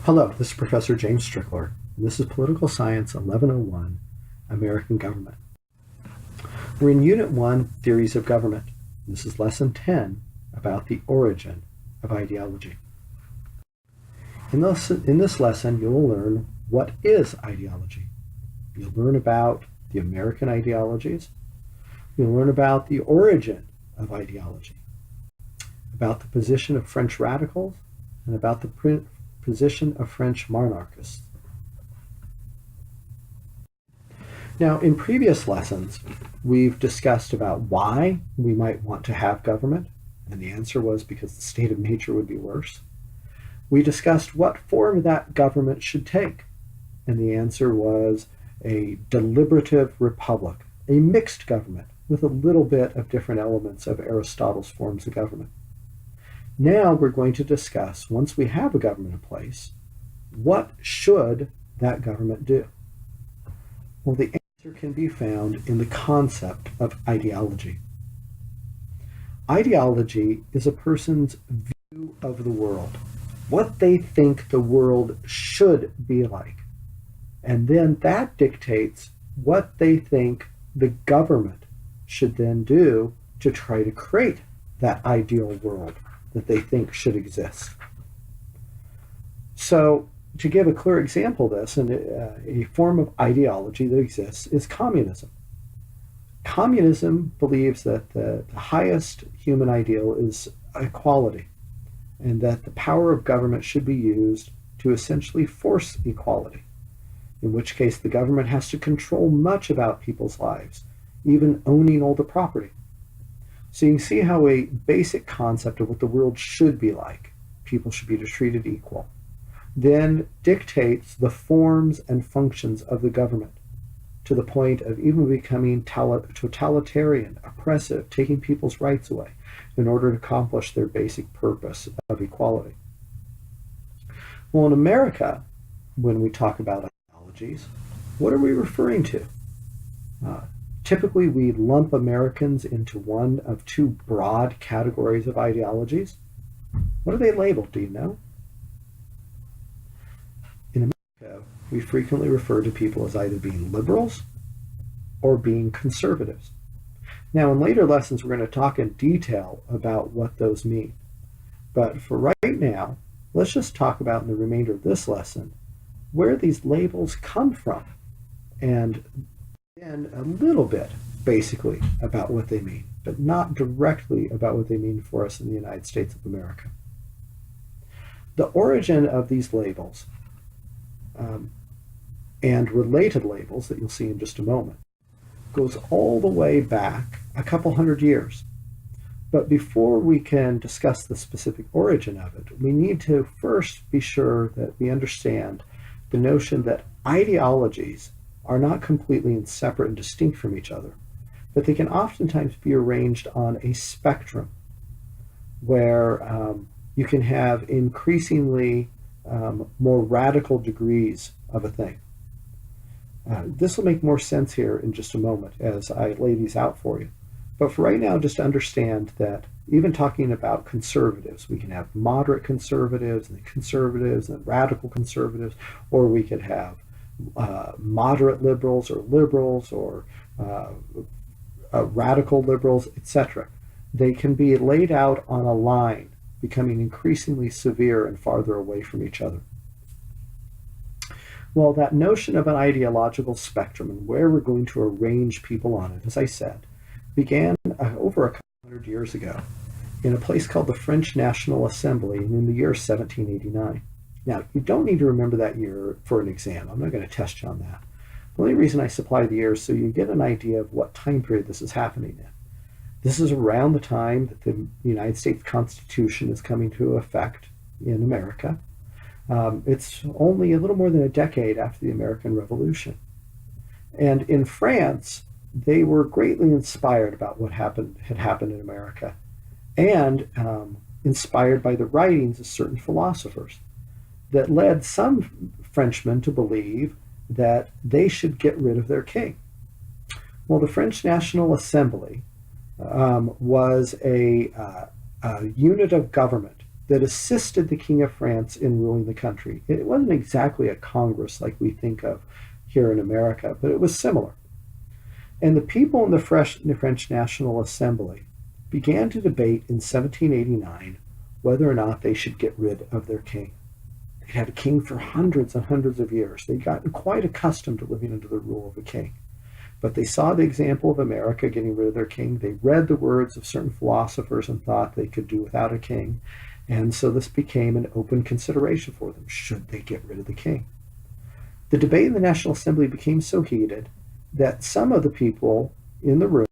Hello, this is Professor James Strickler, and this is Political Science 1101, American Government. We're in Unit 1, Theories of Government. This is Lesson 10, about the origin of ideology. In this lesson, you'll learn what is ideology. You'll learn about the American ideologies. You'll learn about the origin of ideology, about the position of French radicals, and about the position of French monarchists. Now, in previous lessons, we've discussed about why we might want to have government, and the answer was because the state of nature would be worse. We discussed what form that government should take, and the answer was a deliberative republic, a mixed government with a little bit of different elements of Aristotle's forms of government. Now we're going to discuss, once we have a government in place, what should that government do? Well, the answer can be found in the concept of ideology. Ideology is a person's view of the world, what they think the world should be like. And then that dictates what they think the government should then do to try to create that ideal world that they think should exist. So, to give a clear example of this, and a form of ideology that exists is communism. Communism believes that the highest human ideal is equality, and that the power of government should be used to essentially force equality, in which case the government has to control much about people's lives, even owning all the property. So you can see how a basic concept of what the world should be like, people should be treated equal, then dictates the forms and functions of the government, to the point of even becoming totalitarian, oppressive, taking people's rights away in order to accomplish their basic purpose of equality. Well, in America, when we talk about ideologies, what are we referring to? Typically, we lump Americans into one of two broad categories of ideologies. What are they labeled? Do you know? In America, we frequently refer to people as either being liberals or being conservatives. Now, in later lessons, we're going to talk in detail about what those mean. But for right now, let's just talk about in the remainder of this lesson where these labels come from, and then a little bit, basically, about what they mean, but not directly about what they mean for us in the United States of America. The origin of these labels and related labels that you'll see in just a moment goes all the way back a couple hundred years. But before we can discuss the specific origin of it, we need to first be sure that we understand the notion that ideologies are not completely separate and distinct from each other, but they can oftentimes be arranged on a spectrum where you can have increasingly more radical degrees of a thing. This will make more sense here in just a moment as I lay these out for you. But for right now, just understand that even talking about conservatives, we can have moderate conservatives and radical conservatives, or we could have moderate liberals or radical liberals, etc. They can be laid out on a line, becoming increasingly severe and farther away from each other. Well, that notion of an ideological spectrum and where we're going to arrange people on it, as I said, began over a couple hundred years ago in a place called the French National Assembly in the year 1789. Now, you don't need to remember that year for an exam. I'm not going to test you on that. The only reason I supply the year is so you get an idea of what time period this is happening in. This is around the time that the United States Constitution is coming to effect in America. It's only a little more than a decade after the American Revolution. And in France, they were greatly inspired about what had happened in America, and inspired by the writings of certain philosophers that led some Frenchmen to believe that they should get rid of their king. Well, the French National Assembly was a unit of government that assisted the King of France in ruling the country. It wasn't exactly a Congress like we think of here in America, but it was similar. And the people in the French National Assembly began to debate in 1789 whether or not they should get rid of their king. They'd had a king for hundreds and hundreds of years. They'd gotten quite accustomed to living under the rule of a king. But they saw the example of America getting rid of their king. They read the words of certain philosophers and thought they could do without a king. And so this became an open consideration for them. Should they get rid of the king? The debate in the National Assembly became so heated that some of the people in the room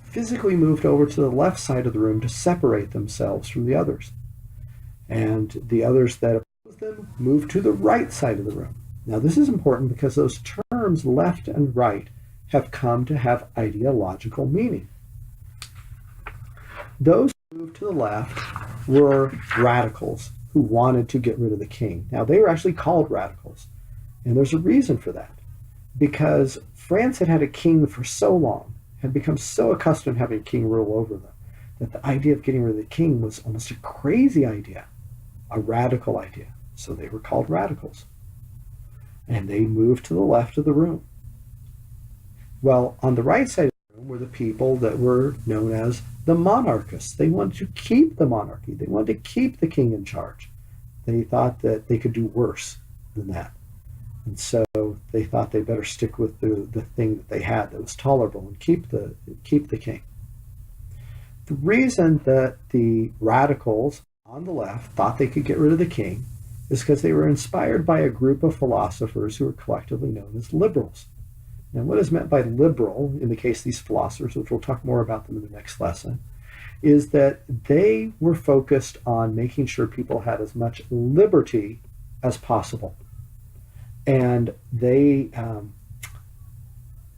physically moved over to the left side of the room to separate themselves from the others. And the others that opposed them moved to the right side of the room. Now this is important because those terms left and right have come to have ideological meaning. Those who moved to the left were radicals who wanted to get rid of the king. Now they were actually called radicals, and there's a reason for that. Because France had had a king for so long, had become so accustomed to having a king rule over them, that the idea of getting rid of the king was almost a crazy idea, a radical idea. So they were called radicals. And they moved to the left of the room. Well, on the right side of the room were the people that were known as the monarchists. They wanted to keep the monarchy. They wanted to keep the king in charge. They thought that they could do worse than that. And so they thought they better stick with the thing that they had that was tolerable and keep the king. The reason that the radicals on the left thought they could get rid of the king is because they were inspired by a group of philosophers who were collectively known as liberals. Now, what is meant by liberal, in the case of these philosophers, which we'll talk more about them in the next lesson, is that they were focused on making sure people had as much liberty as possible. And they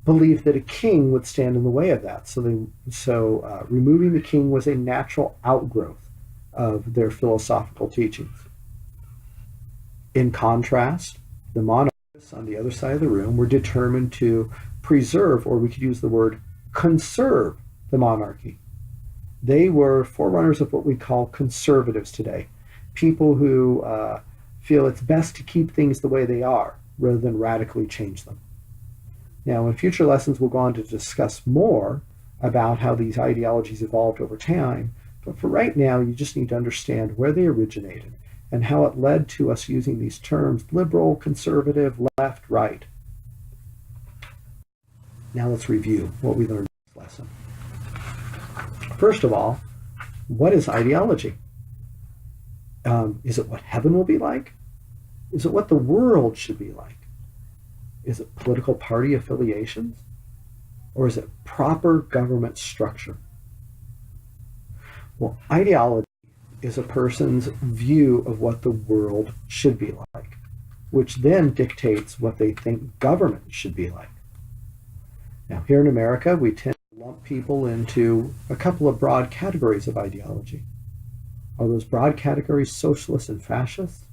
believed that a king would stand in the way of that. So removing the king was a natural outgrowth of their philosophical teachings. In contrast, the monarchists on the other side of the room were determined to preserve, or we could use the word conserve, the monarchy. They were forerunners of what we call conservatives today, people who feel it's best to keep things the way they are rather than radically change them. Now, in future lessons, we'll go on to discuss more about how these ideologies evolved over time, but for right now, you just need to understand where they originated and how it led to us using these terms: liberal, conservative, left, right. Now let's review what we learned in this lesson. First of all, what is ideology? Is it what heaven will be like? Is it what the world should be like? Is it political party affiliations? Or is it proper government structure? Well, ideology is a person's view of what the world should be like, which then dictates what they think government should be like. Now, here in America, we tend to lump people into a couple of broad categories of ideology. Are those broad categories socialists and fascists,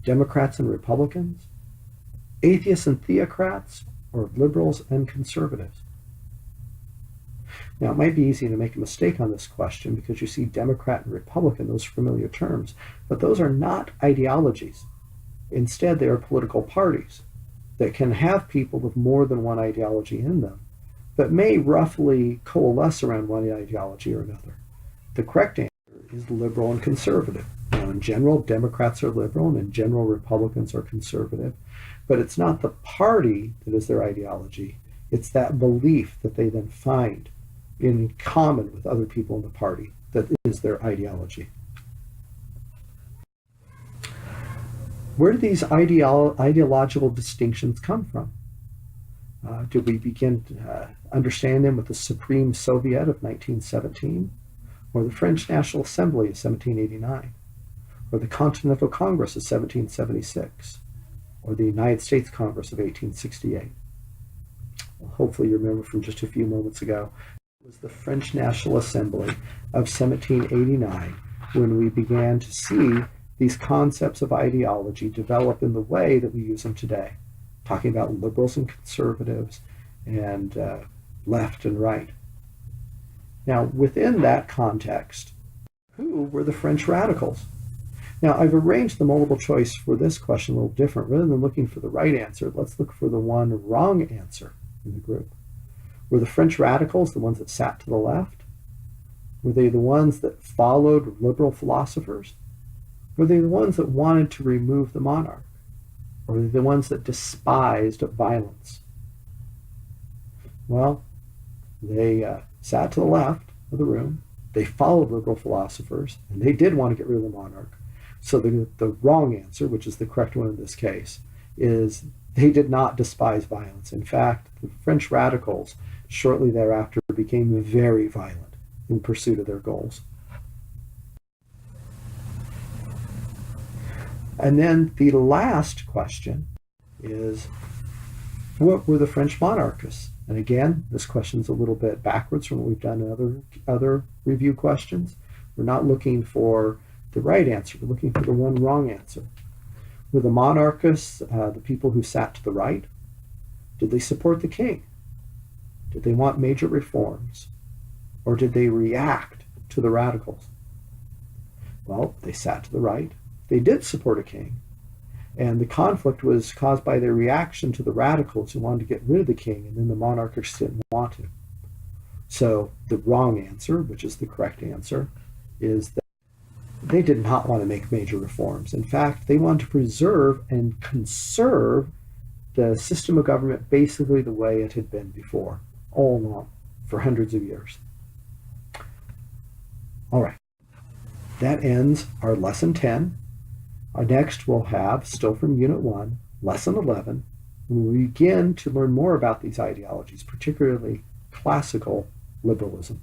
Democrats and Republicans, atheists and theocrats, or liberals and conservatives? Now, it might be easy to make a mistake on this question because you see Democrat and Republican, those familiar terms, but those are not ideologies. Instead, they are political parties that can have people with more than one ideology in them, but may roughly coalesce around one ideology or another. The correct answer is liberal and conservative. Now, in general, Democrats are liberal, and in general, Republicans are conservative, but it's not the party that is their ideology. It's that belief that they then find in common with other people in the party that is their ideology. Where do these ideological distinctions come from? Did we begin to understand them with the Supreme Soviet of 1917, or the French National Assembly of 1789, or the Continental Congress of 1776, or the United States Congress of 1868? Well, hopefully you remember from just a few moments ago, it was the French National Assembly of 1789 when we began to see these concepts of ideology develop in the way that we use them today, talking about liberals and conservatives and left and right. Now, within that context, who were the French radicals? Now, I've arranged the multiple choice for this question a little different. Rather than looking for the right answer, let's look for the one wrong answer in the group. Were the French radicals the ones that sat to the left? Were they the ones that followed liberal philosophers? Were they the ones that wanted to remove the monarch? Or were they the ones that despised violence? Well, they sat to the left of the room. They followed liberal philosophers, and they did want to get rid of the monarch. So the wrong answer, which is the correct one in this case, is they did not despise violence. In fact, the French radicals shortly thereafter became very violent in pursuit of their goals. And then the last question is, what were the French monarchists? And again, this question is a little bit backwards from what we've done in other review questions. We're not looking for the right answer. We're looking for the one wrong answer. Were the monarchists the people who sat to the right? Did they support the king? Did they want major reforms? Or did they react to the radicals? Well, they sat to the right. They did support a king. And the conflict was caused by their reaction to the radicals who wanted to get rid of the king, and then the monarchists didn't want to. So the wrong answer, which is the correct answer, is that they did not want to make major reforms. In fact, they wanted to preserve and conserve the system of government basically the way it had been before, all along, for hundreds of years. All right, that ends our lesson 10. Next, we'll have, still from Unit 1, Lesson 11, and we begin to learn more about these ideologies, particularly classical liberalism.